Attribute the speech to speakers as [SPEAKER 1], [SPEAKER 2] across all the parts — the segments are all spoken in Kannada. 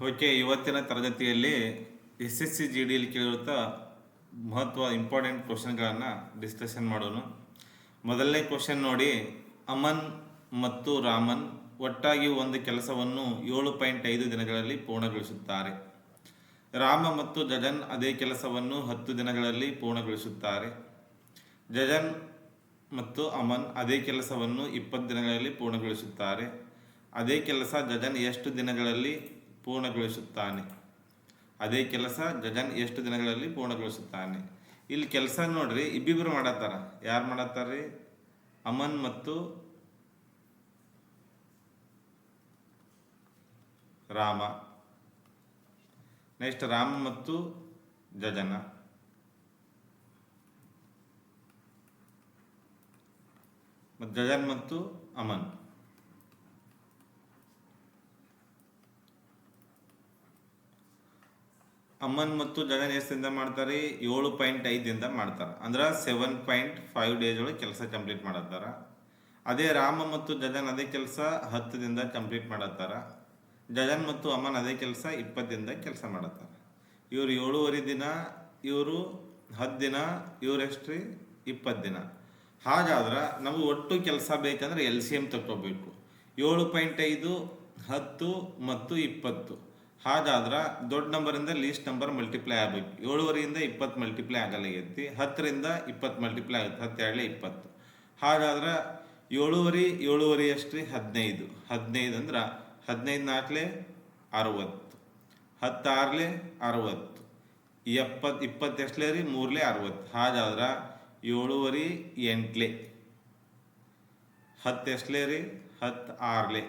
[SPEAKER 1] ಓಕೆ, ಇವತ್ತಿನ ತರಗತಿಯಲ್ಲಿ SSC GDಯಲ್ಲಿ ಕೇಳಿರುತ್ತಾ ಇಂಪಾರ್ಟೆಂಟ್ ಕ್ವಶನ್ಗಳನ್ನು ಡಿಸ್ಕಷನ್ ಮಾಡೋಣ. ಮೊದಲನೇ ಕ್ವಶನ್ ನೋಡಿ, ಅಮನ್ ಮತ್ತು ರಾಮನ್ ಒಟ್ಟಾಗಿ ಒಂದು ಕೆಲಸವನ್ನು 7.5 ದಿನಗಳಲ್ಲಿ ಪೂರ್ಣಗೊಳಿಸುತ್ತಾರೆ. ರಾಮ ಮತ್ತು ಜಜನ್ ಅದೇ ಕೆಲಸವನ್ನು 10 ದಿನಗಳಲ್ಲಿ ಪೂರ್ಣಗೊಳಿಸುತ್ತಾರೆ. ಜಜನ್ ಮತ್ತು ಅಮನ್ ಅದೇ ಕೆಲಸವನ್ನು 20 ದಿನಗಳಲ್ಲಿ ಪೂರ್ಣಗೊಳಿಸುತ್ತಾರೆ. ಅದೇ ಕೆಲಸ ಜಜನ್ ಎಷ್ಟು ದಿನಗಳಲ್ಲಿ ಪೂರ್ಣಗೊಳಿಸುತ್ತಾನೆ? ಅದೇ ಕೆಲಸ ಜಜನ್ ಎಷ್ಟು ದಿನಗಳಲ್ಲಿ ಪೂರ್ಣಗೊಳಿಸುತ್ತಾನೆ? ಇಲ್ಲಿ ಕೆಲಸ ನೋಡ್ರಿ, ಇಬ್ಬಿಬ್ರು ಮಾಡತ್ತಾರ. ಯಾರು ಮಾಡತ್ತಾರ್ರಿ? ಅಮನ್ ಮತ್ತು ರಾಮ. ನೆಕ್ಸ್ಟ್ ರಾಮ ಮತ್ತು ಜಜನ. ಜಜನ್ ಮತ್ತು ಅಮನ್. ಅಮನ್ ಮತ್ತು ಜಜನ್ ಎಷ್ಟಿಂದ ಮಾಡ್ತಾರೆ? 7.5 ಮಾಡ್ತಾರೆ. ಅಂದ್ರೆ 7.5 ಡೇಸ್ ಒಳಗೆ ಕೆಲಸ ಕಂಪ್ಲೀಟ್ ಮಾಡತ್ತಾರ. ಅದೇ ರಾಮ ಮತ್ತು ಜಜನ್ ಅದೇ ಕೆಲಸ 10 ದಿನದ ಕಂಪ್ಲೀಟ್ ಮಾಡತ್ತಾರ. ಜಜನ್ ಮತ್ತು ಅಮನ್ ಅದೇ ಕೆಲಸ 20 ದಿನದ ಕೆಲಸ ಮಾಡತ್ತಾರ. ಇವರು 7.5 ದಿನ, ಇವರು 10 ದಿನ, ಇವರೆಷ್ಟ್ರಿ 20 ದಿನ. ಹಾಗಾದ್ರೆ ನಮಗೆ ಒಟ್ಟು ಕೆಲಸ ಬೇಕಂದ್ರೆ LCM ತಗೋಬೇಕು. 7.5, 10 ಮತ್ತು 20. ಹಾಗಾದ್ರೆ ದೊಡ್ಡ ನಂಬರಿಂದ ಲೀಸ್ಟ್ ನಂಬರ್ ಮಲ್ಟಿಪ್ಲೈ ಆಗಬೇಕು. 7.5ರಿಂದ 20 ಮಲ್ಟಿಪ್ಲೈ ಆಗಲಾಗೈತಿ. 10ರಿಂದ 20 ಮಲ್ಟಿಪ್ಲೈ ಆಗುತ್ತೆ. 10 2 20. ಹಾಗಾದ್ರೆ 7.5 ಎಷ್ಟ್ರಿ? 15. 15 ಅಂದ್ರೆ 15 4 60. 10 6 60. 20 20 ಎಷ್ಟಲೇ ರೀ? 3 60. ಹಾಗಾದ್ರೆ 7.5 8. 10 ಎಷ್ಟಲೇ ರೀ? 10 6.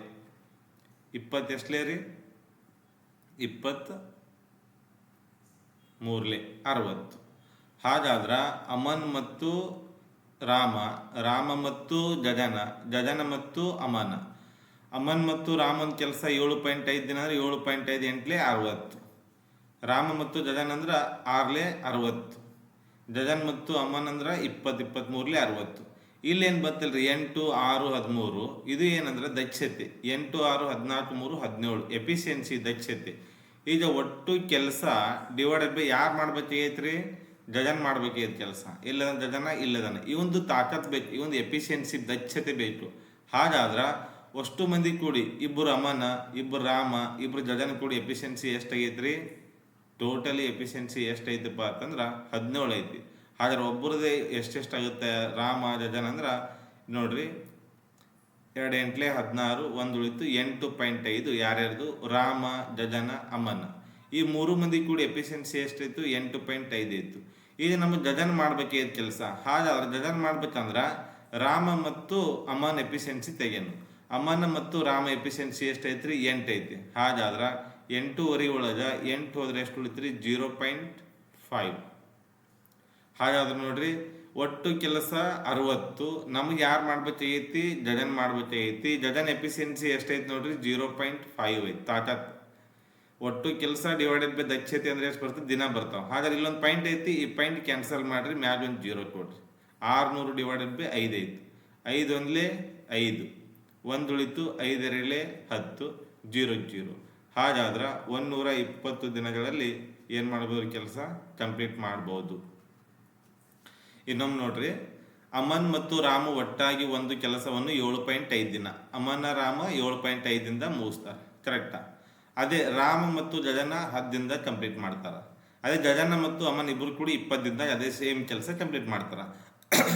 [SPEAKER 1] 20 ಎಷ್ಟಲೇ ರೀ? 20 3 60. ಹಾಗಾದ್ರೆ ಅಮನ್ ಮತ್ತು ರಾಮ, ರಾಮ ಮತ್ತು ಜಜನ, ಜಜನ ಮತ್ತು ಅಮನ. ಅಮನ್ ಮತ್ತು ರಾಮನ್ ಕೆಲಸ 7.5 ದಿನ ಅಂದ್ರೆ 7.5 8 60. ರಾಮ ಮತ್ತು ಜಜನ್ ಅಂದ್ರೆ 6 60. ಜಜನ್ ಮತ್ತು ಅಮನ್ ಅಂದ್ರೆ 20 23 60. ಇಲ್ಲೇನು ಬರ್ತಲ್ರಿ? 8 6 13. ಇದು ಏನಂದ್ರೆ ದಕ್ಷತೆ. 8 6 14 3 17 ಎಫಿಷಿಯನ್ಸಿ, ದಕ್ಷತೆ. ಈಗ ಒಟ್ಟು ಕೆಲಸ ಡಿವೈಡೆಡ್ ಬೈ ಯಾರು ಮಾಡ್ಬೇಕಾಗೈತ್ರಿ? ಜಜನ್ ಮಾಡ್ಬೇಕಾಗೈತೆ ಕೆಲಸ. ಇಲ್ಲದನ ಜಜನ, ಇಲ್ಲದನ. ಈ ಒಂದು ತಾಕತ್ ಬೇಕು, ಈ ಒಂದು ಎಫಿಷಿಯನ್ಸಿ, ದಕ್ಷತೆ ಬೇಕು. ಹಾಗಾದ್ರೆ ಅಷ್ಟು ಮಂದಿ ಕೂಡಿ, ಇಬ್ಬರು ಅಮನ, ಇಬ್ಬರು ರಾಮ, ಇಬ್ಬರು ಜಜನ್ ಕೂಡಿ ಎಫಿಷಿಯನ್ಸಿ ಎಷ್ಟಾಗೈತ್ರಿ? ಟೋಟಲಿ ಎಫಿಷಿಯನ್ಸಿ ಎಷ್ಟೈತಪ್ಪ ಅಂತಂದ್ರೆ 17 ಐತಿ. ಹಾಗಾದ್ರೆ ಒಬ್ಬರದೇ ಎಷ್ಟೆಷ್ಟಾಗುತ್ತೆ? ರಾಮ ಜಜನ್ ಅಂದ್ರೆ ನೋಡ್ರಿ, 2 8 16, 1 ಉಳಿತು 8.5. ಯಾರ್ಯಾರ್ದು? ರಾಮ, ಜಜನ, ಅಮನ. ಈ 3 ಮಂದಿ ಕೂಡಿ ಎಫಿಷಿಯನ್ಸಿ ಎಷ್ಟಾಯ್ತು? 8.5 ಇತ್ತು. ಈಗ ನಮಗೆ ಜಜನ್ ಮಾಡ್ಬೇಕಾದ ಕೆಲಸ. ಹಾಗಾದ್ರೆ ಜಜನ್ ಮಾಡ್ಬೇಕಂದ್ರೆ ರಾಮ ಮತ್ತು ಅಮನ್ ಎಫಿಷಿಯನ್ಸಿ ತೆಗೆನು. ಅಮನ ಮತ್ತು ರಾಮ ಎಫಿಷಿಯನ್ಸಿ ಎಷ್ಟೈತ್ರಿ? 8 ಐತಿ. ಹಾಗಾದ್ರೆ 8.5 ಒಳಗೆ 8 ಹೋದ್ರೆ ಎಷ್ಟು ಉಳಿತ್ರಿ? 0.5. ಹಾಗಾದ್ರೆ ನೋಡ್ರಿ, ಒಟ್ಟು ಕೆಲಸ 60. ನಮ್ಗೆ ಯಾರು ಮಾಡ್ಬೇಕಾಗೈತಿ? ಜಜನ್ ಮಾಡ್ಬೇಕಾಗೈತಿ. ಜಜನ್ ಎಫಿಷಿಯನ್ಸಿ ಎಷ್ಟೈತಿ ನೋಡ್ರಿ? 0.5 ಐತಿ ತಾಕತ್. ಒಟ್ಟು ಕೆಲಸ ಡಿವೈಡೆಡ್ ಬೈ ದಕ್ಷತೆ ಅಂದ್ರೆ ಎಷ್ಟು ಬರ್ತದೆ? ದಿನ ಬರ್ತಾವೆ. ಹಾಗಾದ್ರೆ ಇಲ್ಲೊಂದು ಪಾಯಿಂಟ್ ಐತಿ, ಈ ಪಾಯಿಂಟ್ ಕ್ಯಾನ್ಸಲ್ ಮಾಡ್ರಿ, ಮ್ಯಾಗ ಒಂದು 0 ಕೊಡ್ರಿ. 600 ಡಿವೈಡೆಡ್ ಬೈ 5 ಐತಿ. 5 1 5, 1 ಉಳಿತು 5 2 10, 0 0. ಹಾಗಾದ್ರೆ 120 ದಿನಗಳಲ್ಲಿ ಏನು ಮಾಡ್ಬೋದು? ಕೆಲಸ ಕಂಪ್ಲೀಟ್ ಮಾಡ್ಬೋದು. ಇನ್ನೊಮ್ಮೆ ನೋಡ್ರಿ, ಅಮನ್ ಮತ್ತು ರಾಮ ಒಟ್ಟಾಗಿ ಒಂದು ಕೆಲಸವನ್ನು 7.5 ದಿನ, ಅಮನ ರಾಮ 7.5 ದಿನದ ಮುಗಿಸ್ತಾರೆ. ಕರೆಕ್ಟಾ? ಅದೇ ರಾಮ ಮತ್ತು ಜಜನ 10 ದಿನದ ಕಂಪ್ಲೀಟ್ ಮಾಡ್ತಾರೆ. ಅದೇ ಜಜನ ಮತ್ತು ಅಮನ್ ಇಬ್ಬರು ಕೂಡಿ 20 ದಿನದಾಗ ಅದೇ ಸೇಮ್ ಕೆಲಸ ಕಂಪ್ಲೀಟ್ ಮಾಡ್ತಾರೆ.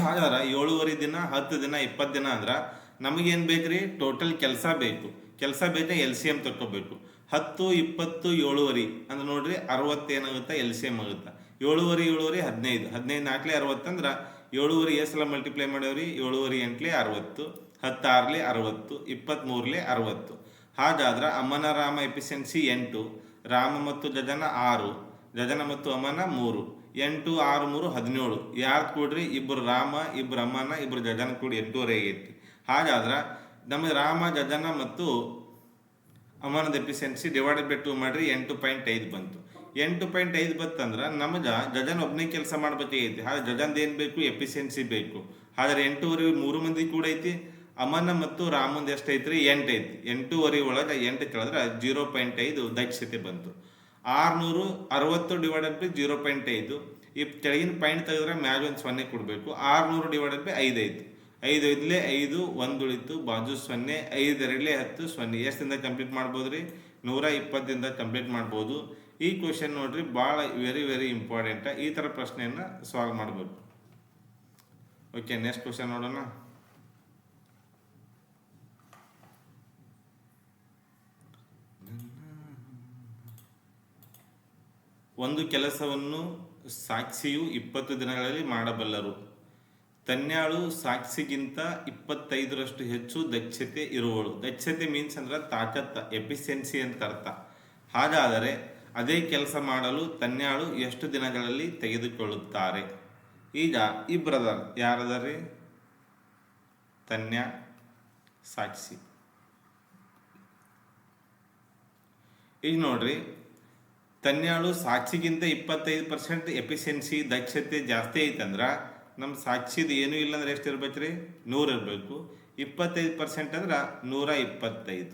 [SPEAKER 1] ಹಾಗಾದ್ರೆ 7.5 ದಿನ, 10 ದಿನ, 20 ದಿನ ಅಂದ್ರೆ ನಮಗೇನು ಬೇಕ್ರಿ? ಟೋಟಲ್ ಕೆಲಸ ಬೇಕು. ಕೆಲಸ ಬೇಕಾ LCM ತಗೋಬೇಕು. 10 20 7.5 ಅಂದ್ರೆ ನೋಡ್ರಿ 60 ಏನಾಗುತ್ತೆ? LCM ಆಗುತ್ತೆ. 7.5 15, 15 4 60 ಅಂದ್ರೆ 7.5 ಎಷ್ಟು ಸಲ ಮಲ್ಟಿಪ್ಲೈ ಮಾಡೇವ್ರಿ? 7.5 8 60, 10 6 60, 23 60. ಹಾಗಾದ್ರೆ ಅಮನ ರಾಮ ಎಫಿಷಿಯನ್ಸಿ 8, ರಾಮ ಮತ್ತು ಜಜನ 6, ಜಜನ ಮತ್ತು ಅಮನ 3. 8 6 3 17. ಯಾರು ಕೂಡ್ರಿ? ಇಬ್ಬರು ರಾಮ, ಇಬ್ಬರು ಅಮನ, ಇಬ್ಬರು ಜಜನ ಕೂಡಿ 8.5 ಐತಿ. ಹಾಗಾದ್ರೆ ನಮಗೆ ರಾಮ, ಜಜನ ಮತ್ತು ಅಮನದ ಎಫಿಷಿಯನ್ಸಿ ಡಿವೈಡೆಡ್ ಬೈ 2 ಮಾಡ್ರಿ, 8.5 ಬಂತು. 8.5 ಬಂತಂದ್ರೆ ನಮಗೆ ಜಜನ್ ಒಬ್ಬನೇ ಕೆಲಸ ಮಾಡ್ಬೇಕಾಗೈತಿ. ಹಾಗೆ ಜಜನ್ದು ಏನು ಬೇಕು? ಎಫಿಷಿಯನ್ಸಿ ಬೇಕು. ಹಾಗಾದ್ರೆ 8.5 3 ಮಂದಿ ಕೂಡ ಐತಿ. ಅಮನ ಮತ್ತು ರಾಮಂದು ಎಷ್ಟೈತ್ರಿ 8 ಐತಿ. 8.5 ಒಳಗೆ 8 ಕಳೆದ್ರೆ 0.5 ದಕ್ಷತೆ ಬಂತು. 660 ಡಿವೈಡೆಡ್ ಬೈ 0.5. ಈ ಕೆಳಗಿನ ಪಾಯಿಂಟ್ ತೆಗೆದ್ರೆ ಮ್ಯಾಗ ಒಂದು 0 ಕೊಡಬೇಕು. 600 ಡಿವೈಡೆಡ್ ಬೈ 5 ಐತಿ. 5 ಐದಲೇ 5, 1 ಉಳಿತು, ಬಾಜು 0, 5 ಎರಡಲೇ 10, 0. ಎಷ್ಟಿಂದ ಕಂಪ್ಲೀಟ್ ಮಾಡ್ಬೋದು ರೀ? 120ದಿಂದ ಕಂಪ್ಲೀಟ್ ಮಾಡ್ಬೋದು. ಈ ಕ್ವಶನ್ ನೋಡ್ರಿ ಭಾಳ ವೆರಿ ವೆರಿ ಇಂಪಾರ್ಟೆಂಟ್. ಈ ಥರ ಪ್ರಶ್ನೆಯನ್ನು ಸಾಲ್ವ್ ಮಾಡ್ಬೋದು. ಓಕೆ, ನೆಕ್ಸ್ಟ್ ಕ್ವಶನ್ ನೋಡೋಣ. ಒಂದು ಕೆಲಸವನ್ನು ಸಾಕ್ಷಿಯು 20 ದಿನಗಳಲ್ಲಿ ಮಾಡಬಲ್ಲರು. ತನ್ಯಾಳು ಸಾಕ್ಷಿಗಿಂತ 25ರಷ್ಟು ಹೆಚ್ಚು ದಕ್ಷತೆ ಇರುವಳು. ದಕ್ಷತೆ ಮೀನ್ಸ್ ಅಂದ್ರೆ ತಾಕತ್ತ, ಎಫಿಷಿಯನ್ಸಿ ಅಂತ ಅರ್ಥ. ಹಾಗಾದರೆ ಅದೇ ಕೆಲಸ ಮಾಡಲು ತನ್ಯಾಳು ಎಷ್ಟು ದಿನಗಳಲ್ಲಿ ತೆಗೆದುಕೊಳ್ಳುತ್ತಾರೆ? ಈಗ ಈ ಬ್ರದರ್ ಯಾರದಾರಿ? ತನ್ಯಾ, ಸಾಕ್ಷಿ. ಈಗ ನೋಡ್ರಿ, ತನ್ಯಾಳು ಸಾಕ್ಷಿಗಿಂತ 25% ಎಫಿಷಿಯನ್ಸಿ ದಕ್ಷತೆ ಜಾಸ್ತಿ ಐತಂದ್ರೆ ನಮ್ಮ ಸಾಕ್ಷಿದು ಏನೂ ಇಲ್ಲ ಅಂದ್ರೆ ಎಷ್ಟು ಇರ್ಬೇಕು ರೀ? 100 ಇರಬೇಕು. 25% ಅಂದ್ರೆ 125.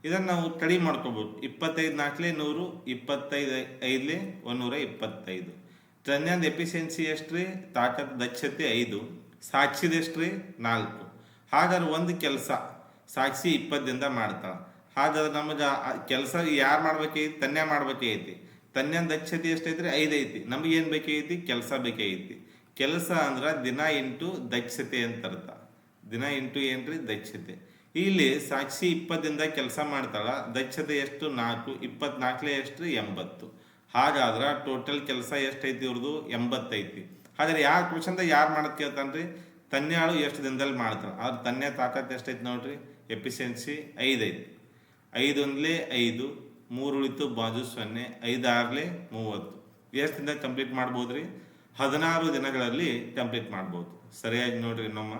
[SPEAKER 1] ಇದನ್ನು ನಾವು ಕಡಿಮೆ ಮಾಡ್ಕೋಬೇಕು. 25 4 100, 25 5 125. ತನ್ಯಾಂದು ಎಫಿಷಿಯನ್ಸಿ ಎಷ್ಟು ರೀ? ತಾಕತ್ ದಕ್ಷತೆ 5, ಸಾಕ್ಷಿದ ಎಷ್ಟು ರೀ? 4. ಹಾಗಾದ್ರೆ ಒಂದು ಕೆಲಸ ಸಾಕ್ಷಿ 20 ದಿನದ ಮಾಡ್ತಾಳೆ. ಹಾಗಾದ್ರೆ ನಮಗೆ ಕೆಲಸ ಯಾರು ಮಾಡ್ಬೇಕೈತಿ? ತನ್ಯಾ ಮಾಡ್ಬೇಕೈತಿ. ತನ್ಯಾನ ದಕ್ಷತೆ ಎಷ್ಟೈತ್ರಿ? 5 ಐತಿ. ನಮಗೇನು ಬೇಕೈತಿ? ಕೆಲಸ ಬೇಕೈತಿ. ಕೆಲಸ ಅಂದ್ರೆ ದಿನ ಇಂಟು ದಕ್ಷತೆ ಅಂತ ಅರ್ಥ. ದಿನ ಇಂಟು ಏನ್ರಿ? ದಕ್ಷತೆ. ಇಲ್ಲಿ ಸಾಕ್ಷಿ 20 ದಿನದ ಕೆಲಸ ಮಾಡ್ತಾಳ. ದಕ್ಷತೆ ಎಷ್ಟು? 4. 24 ಎಷ್ಟು? 80. ಹಾಗಾದ್ರೆ ಟೋಟಲ್ ಕೆಲಸ ಎಷ್ಟೈತಿ ಇವ್ರದು? 80 ಐತಿ. ಹಾಗಾದ್ರೆ ಯಾರು ಕ್ವಶನ್ದಾಗ ಯಾರು ಮಾಡೋದು ಕೇಳ್ತಾನ್ರಿ? ತನ್ಯಾಳು ಎಷ್ಟು ದಿನದಲ್ಲಿ ಮಾಡ್ತಾಳೆ. ಆದ್ರೆ ತನ್ಯಾ ತಾಕತ್ ಎಷ್ಟೈತಿ ನೋಡ್ರಿ? ಎಫಿಷಿಯನ್ಸಿ 5 ಐತಿ. 5 1 5, 3 ಉಳಿತು, ಬಾಜು 0, 5 6 30. ಎಷ್ಟು ದಿನ ಕಂಪ್ಲೀಟ್ ಮಾಡ್ಬೋದು ರೀ? 16 ದಿನಗಳಲ್ಲಿ ಕಂಪ್ಲೀಟ್ ಮಾಡ್ಬೋದು. ಸರಿಯಾಗಿ ನೋಡ್ರಿ ನಮ್ಮ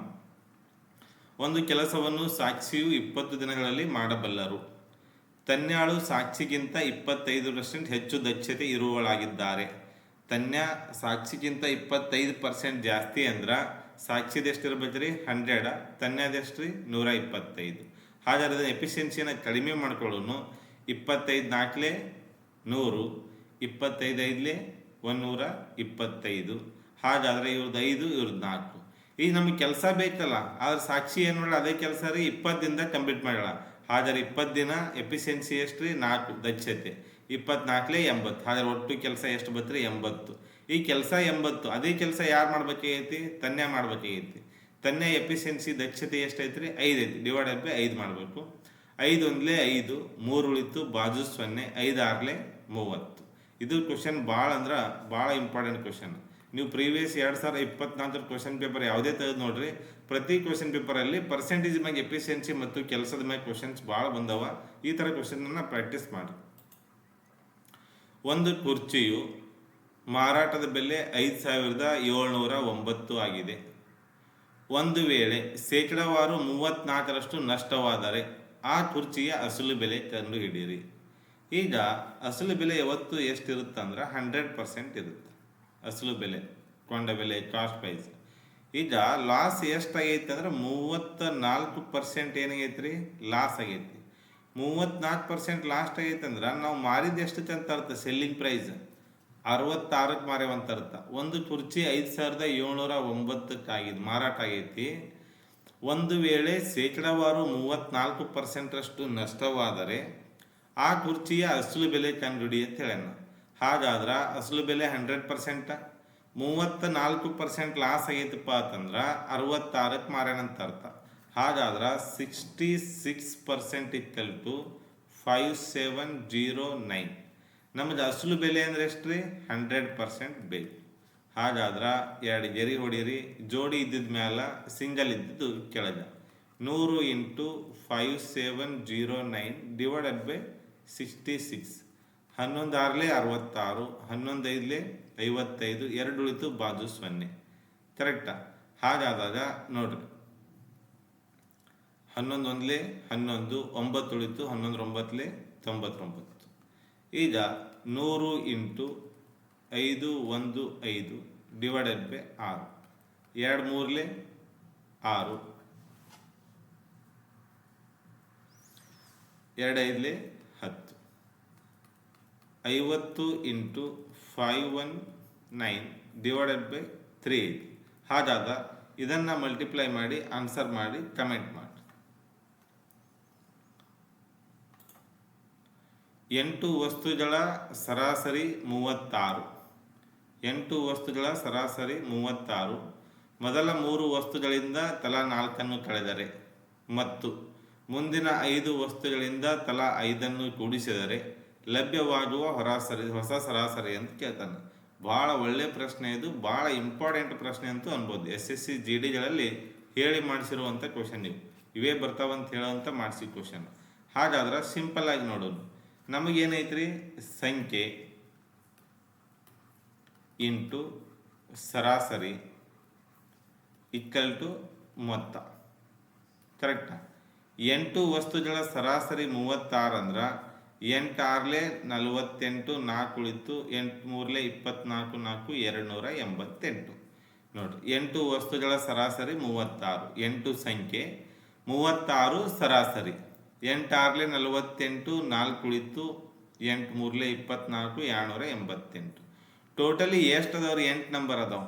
[SPEAKER 1] ಒಂದು ಕೆಲಸವನ್ನು ಸಾಕ್ಷಿಯು 20 ದಿನಗಳಲ್ಲಿ ಮಾಡಬಲ್ಲರು. ತನ್ಯಾಳು ಸಾಕ್ಷಿಗಿಂತ 25% ಹೆಚ್ಚು ದಕ್ಷತೆ ಇರುವಳಾಗಿದ್ದಾರೆ. ತನ್ಯಾ ಸಾಕ್ಷಿಗಿಂತ 25% ಜಾಸ್ತಿ ಅಂದ್ರೆ ಸಾಕ್ಷಿದ ಎಷ್ಟು ಇರ್ಬೇಕು ರೀ? 100. ತನ್ಯಾದೆಷ್ಟು ರೀ? 125. ಹಾಗಾದ್ರೆ ಅದನ್ನ ಎಫಿಷಿಯನ್ಸಿನ ಕಡಿಮೆ ಮಾಡ್ಕೊಳ್ಳೋನು. 25 4 100, 25 5 125. ಹಾಗಾದ್ರೆ ಇವ್ರದ್ದು 5, ಇವ್ರದ್ದು 4. ಈಗ ನಮಗೆ ಕೆಲಸ ಬೇಕಲ್ಲ, ಆದ್ರೆ ಸಾಕ್ಷಿ ಏನು ಮಾಡಲ್ಲ, ಅದೇ ಕೆಲಸ ರೀ 20 ದಿನದಾಗ ಕಂಪ್ಲೀಟ್ ಮಾಡಲ್ಲ. ಹಾಗಾದ್ರೆ 20 ದಿನ ಎಫಿಷಿಯನ್ಸಿ ಎಷ್ಟು ರೀ? 4 ದಕ್ಷತೆ. 24 80. ಹಾಗಾದ್ರೆ ಒಟ್ಟು ಕೆಲಸ ಎಷ್ಟು ಬತ್ತು ರೀ? 80. ಈ ಕೆಲಸ 80. ಅದೇ ಕೆಲಸ ಯಾರು ಮಾಡ್ಬೇಕಾಗೈತಿ? ತನ್ಯಾ ಮಾಡ್ಬೇಕಾಗೈತಿ. ತನ್ಯಾ ಎಫಿಷಿಯನ್ಸಿ ದಕ್ಷತೆ ಎಷ್ಟೈತಿ ರೀ? 5 ಐತಿ. ಡಿವೈಡೆಡ್ ಬೈ 5 ಮಾಡಬೇಕು. 5 1 5, 3 ಉಳಿತು, ಬಾಜು 0, 5 6 30. ಇದು ಕ್ವಶನ್ ಭಾಳ ಅಂದ್ರೆ ಭಾಳ ಇಂಪಾರ್ಟೆಂಟ್ ಕ್ವಶನ್. ನೀವು ಪ್ರೀವಿಯಸ್ 2024 ಕ್ವಶನ್ ಪೇಪರ್ ಯಾವುದೇ ತೆಗೆದು ನೋಡ್ರಿ, ಪ್ರತಿ ಕ್ವಶನ್ ಪೇಪರಲ್ಲಿ ಪರ್ಸೆಂಟೇಜ್ ಮ್ಯಾಗ ಎಫಿಷಿಯನ್ಸಿ ಮತ್ತು ಕೆಲಸದ ಮ್ಯಾಗ ಕ್ವಶನ್ಸ್ ಭಾಳ ಬಂದವ. ಈ ಥರ ಕ್ವಶನನ್ನು ಪ್ರಾಕ್ಟೀಸ್ ಮಾಡಿ. ಒಂದು ಕುರ್ಚಿಯು ಮಾರಾಟದ ಬೆಲೆ 5,709 ಆಗಿದೆ. ಒಂದು ವೇಳೆ ಶೇಕಡಾವಾರು 34ರಷ್ಟು ನಷ್ಟವಾದರೆ ಆ ಕುರ್ಚಿಯ ಅಸಲು ಬೆಲೆ ಕಂಡುಹಿಡಿಯಿರಿ. ಈಗ ಅಸಲು ಬೆಲೆ ಯಾವತ್ತು ಎಷ್ಟಿರುತ್ತಂದ್ರೆ 100% ಇರುತ್ತೆ. ಅಸಲು ಬೆಲೆ, ಕೊಂಡ ಬೆಲೆ, ಕಾಸ್ಟ್ ಪ್ರೈಸ್. ಈಗ ಲಾಸ್ ಎಷ್ಟಾಗೈತೆ ಅಂದ್ರೆ 34% ಏನಾಗೈತೆ ರೀ? ಲಾಸ್ ಆಗೈತಿ. 34% ಲಾಸ್ಟ್ ಆಗೈತೆ ಅಂದ್ರೆ ನಾವು ಮಾರಿದ ಎಷ್ಟಕ್ಕೆ ಅಂತ ಅರ್ಥ? ಸೆಲ್ಲಿಂಗ್ ಪ್ರೈಸ್ 66ಕ್ಕೆ ಮಾರೇವಂತ ಅರ್ಥ. ಒಂದು ಕುರ್ಚಿ 5,709 ಆಗಿದ್ದು ಮಾರಾಟ ಆಗೈತಿ. ಒಂದು ವೇಳೆ ಶೇಕಡಾವಾರು 34%ರಷ್ಟು ನಷ್ಟವಾದರೆ ಆ ಕುರ್ಚಿಯ ಅಸಲು ಬೆಲೆ ಕಂಡುಹಿಡಿ ಅಂತ ಹೇಳೋಣ. ಹಾಗಾದ್ರೆ ಅಸಲು ಬೆಲೆ 100%, 34% ಲಾಸ್ ಆಗೈತಪ್ಪ ಅಂತಂದ್ರೆ 66ಕ್ಕೆ ಮಾರೇನಂತ ಅರ್ಥ. ಹಾಗಾದ್ರೆ 66% ಇಕ್ವಲ್ ಟು 5709. ನಮ್ದು ಅಸಲು ಬೆಲೆ ಅಂದ್ರೆ ಎಷ್ಟು ರೀ? 100% ಬೇಕು. ಹಾಗಾದ್ರೆ 2 ಗೆರೆ ಹೊಡೀರಿ. ಜೋಡಿ ಇದ್ದಿದ ಮ್ಯಾಲ ಸಿಂಗಲ್ ಇದ್ದಿದ್ದು ಕೆಳಗ. 100 × 5709 ಡಿವೈಡೆಡ್ ಬೈ 66. 11 6 66, 11 5 55, 2 ಉಳಿತು, ಬಾಜು 0. ಕರೆಕ್ಟಾ? ಹಾಗಾದಾಗ ನೋಡ್ರಿ, 11 1 11, 9 ಉಳಿತು, 11 9 99. ಈಗ 100 × 515 divided by 6. 2 3 6, 2 10. 50 into 519 divided by 3. ಹಾಗಾದ ಇದನ್ನು ಮಲ್ಟಿಪ್ಲೈ ಮಾಡಿ ಆನ್ಸರ್ ಮಾಡಿ ಕಮೆಂಟ್ ಮಾಡಿ. 8 ವಸ್ತುಗಳ ಸರಾಸರಿ 36. 8 ವಸ್ತುಗಳ ಸರಾಸರಿ 36. ಮೊದಲ 3 ವಸ್ತುಗಳಿಂದ ತಲಾ 4 ಕಳೆದರೆ ಮತ್ತು ಮುಂದಿನ 5 ವಸ್ತುಗಳಿಂದ ತಲಾ 5 ಕೂಡಿಸಿದರೆ ಲಭ್ಯವಾಗುವ ಹೊಸ ಸರಾಸರಿ ಅಂತ ಕೇಳ್ತಾನೆ. ಭಾಳ ಒಳ್ಳೆಯ ಪ್ರಶ್ನೆ ಇದು, ಭಾಳ ಇಂಪಾರ್ಟೆಂಟ್ ಪ್ರಶ್ನೆ ಅಂತೂ ಅನ್ಬೋದು. SSC GDಗಳಲ್ಲಿ ಹೇಳಿ ಮಾಡಿಸಿರುವಂಥ ಕ್ವಶನ್ ಇವೇ ಬರ್ತಾವಂತ ಹೇಳೋವಂಥ ಮಾಡಿಸಿ ಕ್ವಶನ್. ಹಾಗಾದ್ರೆ ಸಿಂಪಲ್ ಆಗಿ ನೋಡೋಣ. ನಮಗೇನೈತ್ರಿ, ಸಂಖ್ಯೆ ಇಂಟು ಸರಾಸರಿ ಈಕ್ವಲ್ ಟು ಮೊತ್ತ. ಕರೆಕ್ಟಾ? 8 ವಸ್ತುಗಳ ಸರಾಸರಿ 36 ಅಂದ್ರೆ 8 6 48, 4 ಉಳಿತು, 8 3 24, 4 288. ನೋಡ್ರಿ, 8 ವಸ್ತುಗಳ ಸರಾಸರಿ 36, 8 ಸಂಖ್ಯೆ, 36 ಸರಾಸರಿ. 8 6 48, 4 ಉಳಿತು, 8 3 24, 288. ಟೋಟಲಿ ಎಷ್ಟು ಅದಾವ್ರಿ? 8 ನಂಬರ್ ಅದಾವ.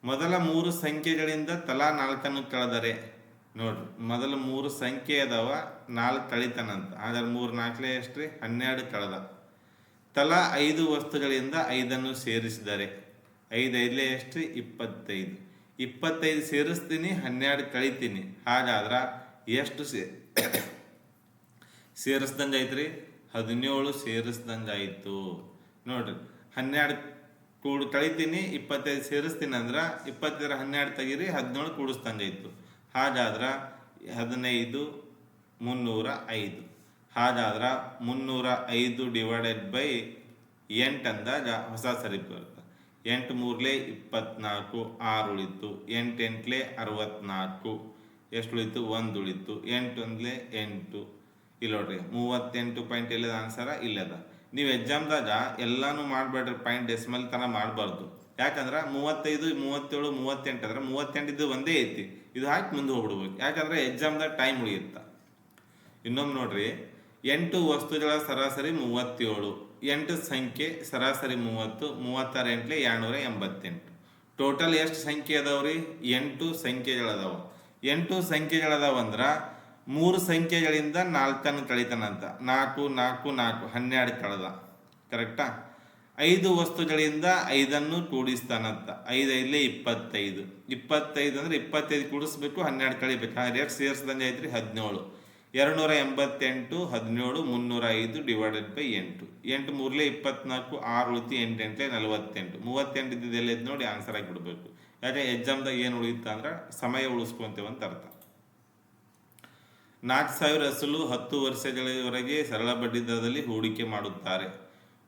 [SPEAKER 1] ಮೊದಲ 3 ಸಂಖ್ಯೆಗಳಿಂದ ತಲಾ 4 ಕಳೆದರೆ ನೋಡ್ರಿ, ಮೊದಲು 3 ಸಂಖ್ಯೆ ಅದಾವ, 4 ಕಳಿತಾನಂತ. ಆದರೆ 3 4 ಎಷ್ಟು ರೀ? 12 ಕಳೆದ. ತಲಾ 5 ವಸ್ತುಗಳಿಂದ 5 ಸೇರಿಸಿದರೆ 5 5 ಎಷ್ಟು ರೀ? 25. 25 ಸೇರಿಸ್ತೀನಿ, 12 ಕಳಿತೀನಿ. ಹಾಗಾದ್ರೆ ಎಷ್ಟು ಸೇರಿಸ್ದಂಗೆ ಐತ್ರಿ? 17 ಸೇರಿಸ್ದಂಗೆ ಆಯಿತು. ನೋಡ್ರಿ, 12 ಕಳಿತೀನಿ, 25 ಸೇರಿಸ್ತೀನಿ ಅಂದ್ರೆ 25 12 ತೆಗೀರಿ, 17 ಕೂಡಿಸ್ದಂಗೆ ಆಯಿತು. ಹಾಗಾದ್ರೆ 15 305. ಹಾಗಾದ್ರೆ 305 ಡಿವೈಡೆಡ್ ಬೈ 8 ಅಂದಾಗ ಹೊಸ ಸರಿ ಬರುತ್ತೆ. 8 3 24, 6 ಉಳಿತು, 8 8 64, ಎಷ್ಟು ಉಳಿತು? 1 ಉಳಿತು, 8 1 8. ಇಲ್ಲಿ ನೋಡ್ರಿ, 38 ಪಾಯಿಂಟ್ ಇಲ್ಲದ ಆನ್ಸರ ಇಲ್ಲದ. ನೀವು ಎಕ್ಸಾಮ್ದಾಗ ಎಲ್ಲಾನು ಮಾಡಬೇಡ್ರಿ, ಪಾಯಿಂಟ್ ಡೆಸಿಮಲ್ ತನಕ ಮಾಡಬಾರ್ದು. ಯಾಕಂದ್ರೆ 35 37 38 ಅಂದ್ರೆ 38 ಇದು ಒಂದೇ ಐತಿ, ಇದು ಹಾಕಿ ಮುಂದೆ ಹೋಗ್ಬಿಡ್ಬೇಕು. ಯಾಕಂದ್ರೆ ಎಕ್ಸಾಮ್ದಾಗ ಟೈಮ್ ಉಳಿಯುತ್ತ. ಇನ್ನೊಮ್ಮೆ ನೋಡ್ರಿ, 8 ವಸ್ತುಗಳ ಸರಾಸರಿ 37, 8 ಸಂಖ್ಯೆ ಸರಾಸರಿ 30, 36 8 288. ಟೋಟಲ್ ಎಷ್ಟು ಸಂಖ್ಯೆ ಅದಾವ್ರಿ? 8 ಸಂಖ್ಯೆಗಳದಾವ. 8 ಸಂಖ್ಯೆಗಳದಾವಂದ್ರೆ 3 ಸಂಖ್ಯೆಗಳಿಂದ 4 ಕಳಿತಾನಂತ. 4 4 4 12 ಕಳೆದ. ಕರೆಕ್ಟಾ? 5 ವಸ್ತುಗಳಿಂದ 5 ಕೂಡಿಸ್ತಾನಂತ. 5 5 25. 25 ಅಂದ್ರೆ 25 ಕೂಡಿಸ್ಬೇಕು, 12 ಕಳಿಬೇಕು. ರೇಟ್ ಸೇರಿಸ್ದಂಗೆ ಐತ್ರಿ 17. 288, 17 305 ಡಿವೈಡೆಡ್ ಬೈ 8. 8 3 24, 6 ಉಳಿತು, 8 8 48. 38 ಇದ್ದಿದ್ದು ಎಲ್ಲ ಐತೆ ನೋಡಿ, ಆನ್ಸರ್ ಆಗಿ ಬಿಡಬೇಕು. ಯಾಕೆ ಎಕ್ಸಾಮ್ದಾಗ ಏನು ಉಳಿಯುತ್ತ ಅಂದ್ರೆ ಸಮಯ ಉಳಿಸ್ಕೊಂತೇವೆ ಅಂತ ಅರ್ಥ. 4000 ಅಸಲು 10 ವರ್ಷಗಳವರೆಗೆ ಸರಳ ಬಡ್ಡಿ ದರದಲ್ಲಿ ಹೂಡಿಕೆ ಮಾಡುತ್ತಾರೆ.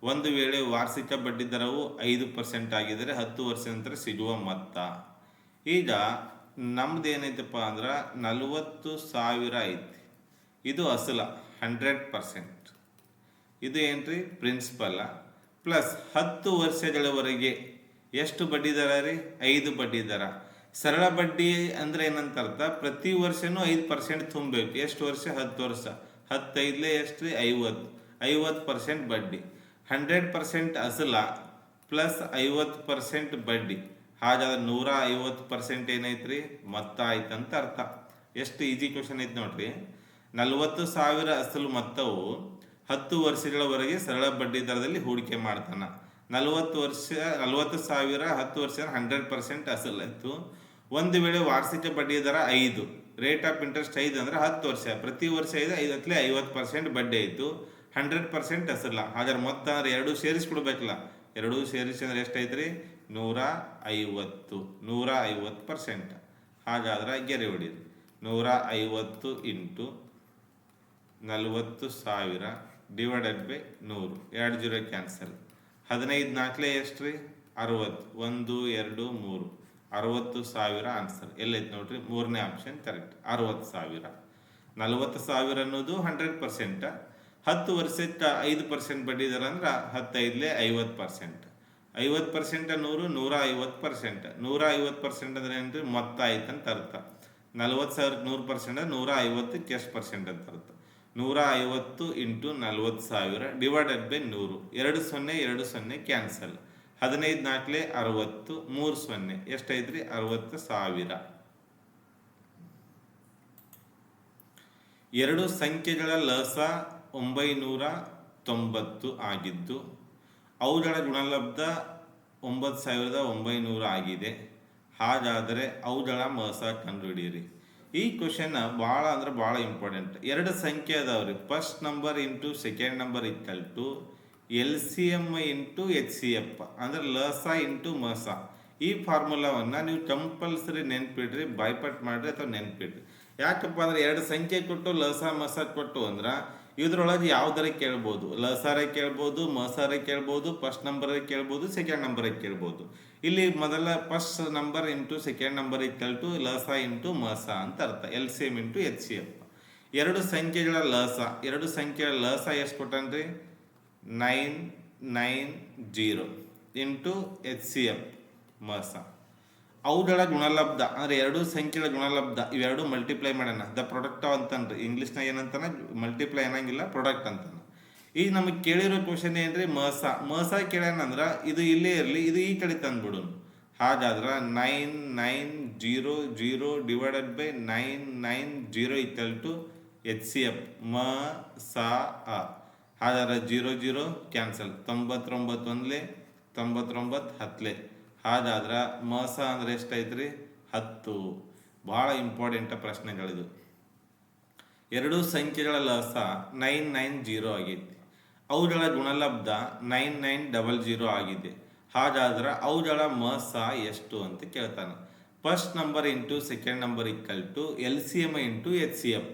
[SPEAKER 1] ಒಂದು ವೇಳೆ ವಾರ್ಷಿಕ ಬಡ್ಡಿ ದರವು 5% ಆಗಿದ್ದರೆ 10 ವರ್ಷ ನಂತರ ಸಿಗುವ ಮೊತ್ತ. ಈಗ ನಮ್ದು ಏನೈತಪ್ಪ ಅಂದ್ರೆ 40,000 ಐತಿ. ಇದು ಅಸಲ 100%. ಇದು ಏನ್ರಿ? ಪ್ರಿನ್ಸಿಪಲ್ ಪ್ಲಸ್ 10 ವರ್ಷಗಳವರೆಗೆ ಎಷ್ಟು ಬಡ್ಡಿ ದರ ರೀ? 5 ಬಡ್ಡಿ ದರ. ಸರಳ ಬಡ್ಡಿ ಅಂದ್ರೆ ಏನಂತ ಅರ್ಥ? ಪ್ರತಿ ವರ್ಷನೂ 5% ತುಂಬಬೇಕು. ಎಷ್ಟು ವರ್ಷ? 10 ವರ್ಷ. 10 5 ಎಷ್ಟು ರೀ? 50. 50% ಬಡ್ಡಿ. 100% ಅಸಲ ಪ್ಲಸ್ 50% ಬಡ್ಡಿ. ಹಾಗಾದ್ರೆ 150% ಏನೈತ್ರಿ? ಮೊತ್ತ ಆಯ್ತಂತ ಅರ್ಥ. ಎಷ್ಟು ಈಜಿ ಕ್ವಶನ್ ಐತಿ ನೋಡ್ರಿ. 40,000 ಅಸಲು ಮೊತ್ತವು 10 ವರ್ಷಗಳವರೆಗೆ ಸರಳ ಬಡ್ಡಿ ದರದಲ್ಲಿ ಹೂಡಿಕೆ ಮಾಡ್ತಾನ. 40,000 10 ವರ್ಷ 100% ಅಸಲು ಆಯ್ತು. ಒಂದು ವೇಳೆ ವಾರ್ಷಿಕ ಬಡ್ಡಿ ದರ 5, ರೇಟ್ ಆಫ್ ಇಂಟ್ರೆಸ್ಟ್ 5 ಅಂದ್ರೆ 10 ವರ್ಷ, ಪ್ರತಿ ವರ್ಷ 5 50% ಬಡ್ಡಿ ಆಯಿತು. 100% ಅಸಲ. ಹಾಗಾದ್ರೆ ಮೊತ್ತ ಅಂದ್ರೆ 2 ಸೇರಿಸ್ಕೊಡ್ಬೇಕಲ್ಲ. 2 ಸೇರಿಸಿ ಅಂದ್ರೆ ಎಷ್ಟೈತ್ರಿ? 150. 150%. ಹಾಗಾದ್ರೆ ಗೆರೆ ಹೊಡೀರಿ. 150 ಇಂಟು 40,000 ಡಿವೈಡೆಡ್ ಬೈ 100. 2 0 ಕ್ಯಾನ್ಸಲ್. 15 4 ಎಷ್ಟು ರೀ? 60. 1 2 3 60,000 ಆನ್ಸರ್. ಎಲ್ಲೈತೆ ನೋಡ್ರಿ? 3ನೇ ಆಪ್ಷನ್ ಕರೆಕ್ಟ್. 60,000. 40,000 ಅನ್ನೋದು 100%. 10 ವರ್ಷಕ್ಕೆ 5% ಬಡ್ಡಿ ದರ ಅಂದ್ರೆ 10 5 50%. 50% 100 150%. 150% ಅಂದ್ರೆ ಏನ್ರಿ? ಮೊತ್ತ ಆಯ್ತಂತ ಅರ್ಥ. 40,000 100% 150ಕ್ಕೆ ಎಷ್ಟು ಪರ್ಸೆಂಟ್ ಅಂತ ಅರ್ಥ. 150 ಇಂಟು 40,000 ಡಿವೈಡೆಡ್ ಬೈ 100. 2 0 2 0 ಕ್ಯಾನ್ಸಲ್. 15 4 60, 3 0 ಎಷ್ಟೈತ್ರಿ? 60,000. ಎರಡು ಸಂಖ್ಯೆಗಳ ಲಸ 990 ಆಗಿದ್ದು ಅವುಗಳ ಗುಣಲಬ್ಧ 9,900 ಆಗಿದೆ. ಹಾಗಾದರೆ ಅವುಗಳ ಮಸ ಕಂಡುಹಿಡಿಯಿರಿ. ಈ ಕ್ವಶನ್ ಭಾಳ ಅಂದ್ರೆ ಭಾಳ ಇಂಪಾರ್ಟೆಂಟ್. ಎರಡು ಸಂಖ್ಯೆ ಅದಾವ್ರಿ. First number into second number equal to LCM into HCF ಅಂದ್ರೆ ಲಸ ಇಂಟು ಮಸ. ಈ ಫಾರ್ಮುಲಾವನ್ನು ನೀವು ಕಂಪಲ್ಸರಿ ನೆನ್ಪಿಡ್ರಿ, ಬೈಪಟ್ ಮಾಡಿರಿ ಅಥವಾ ನೆನ್ಪಿಡ್ರಿ. ಯಾಕಪ್ಪ ಅಂದ್ರೆ ಎರಡು ಸಂಖ್ಯೆ ಕೊಟ್ಟು ಲಸ ಮಸ ಕೊಟ್ಟು ಅಂದ್ರೆ ಇದ್ರೊಳಗೆ ಯಾವ್ದಾರ ಕೇಳ್ಬೋದು. ಲಸಾರ ಕೇಳ್ಬೋದು, ಮಸಾರ ಕೇಳ್ಬೋದು, ಫಸ್ಟ್ ನಂಬರ್ ಕೇಳ್ಬೋದು, ಸೆಕೆಂಡ್ ನಂಬರ್ ಕೇಳ್ಬೋದು. ಇಲ್ಲಿ ಮೊದಲ first number into second number equal to ಲಸ ಇಂಟು ಮಸ ಅಂತ ಅರ್ಥ. LCM into HCF. ಎರಡು ಸಂಖ್ಯೆಗಳ ಲಸ ಎಷ್ಟು ಕೊಟ್ಟನ್ರಿ? 990 ಇಂಟು HCF ಮಸ. ಅವುಗಳ ಗುಣಲಬ್ಧ ಅಂದ್ರೆ ಎರಡು ಸಂಖ್ಯೆಗಳ ಗುಣಲಬ್ಧ ಇವೆರಡು ಮಲ್ಟಿಪ್ಲೈ ಮಾಡೋಣ. ದ ಪ್ರಾಡಕ್ಟ್ ಅಂತನ್ರಿ. ಇಂಗ್ಲೀಷ್ನಾಗ ಏನಂತಾನ? ಮಲ್ಟಿಪ್ಲೈ ಅನ್ನಂಗಿಲ್ಲ, ಪ್ರಾಡಕ್ಟ್ ಅಂತಾನ. ಈಗ ನಮಗೆ ಕೇಳಿರೋ ಕ್ವಶನ್ ಏನ್ರಿ? ಮಸ ಕೇಳ್ಯಾನಂದ್ರೆ ಇದು ಇಲ್ಲೇ ಇರಲಿ, ಇದು ಈ ಕಡೆ ತಂದ್ಬಿಡು. ಹಾಗಾದ್ರೆ 990 divided by 990 equal to HCF ಮಸ. ಹಾಗಾದ್ರೆ 0 ಕ್ಯಾನ್ಸಲ್. 99 ಒಂದ್ಲೆ, 99 ಹತ್ಲೆ. ಹಾಗಾದ್ರೆ ಮಸ ಅಂದ್ರೆ ಎಷ್ಟೈತ್ರಿ? 10. ಭಾಳ ಇಂಪಾರ್ಟೆಂಟ್ ಪ್ರಶ್ನೆಗಳಿದು. ಎರಡು ಸಂಖ್ಯೆಗಳ ಲಸ 990 ಆಗೈತಿ. ಅವುಗಳ ಗುಣಲಬ್ಧ 9900 ಆಗಿದೆ. ಹಾಗಾದ್ರೆ ಅವುಗಳ ಮಸ ಎಷ್ಟು ಅಂತ ಕೇಳ್ತಾನೆ. First number into second number equal to LCM into HCF.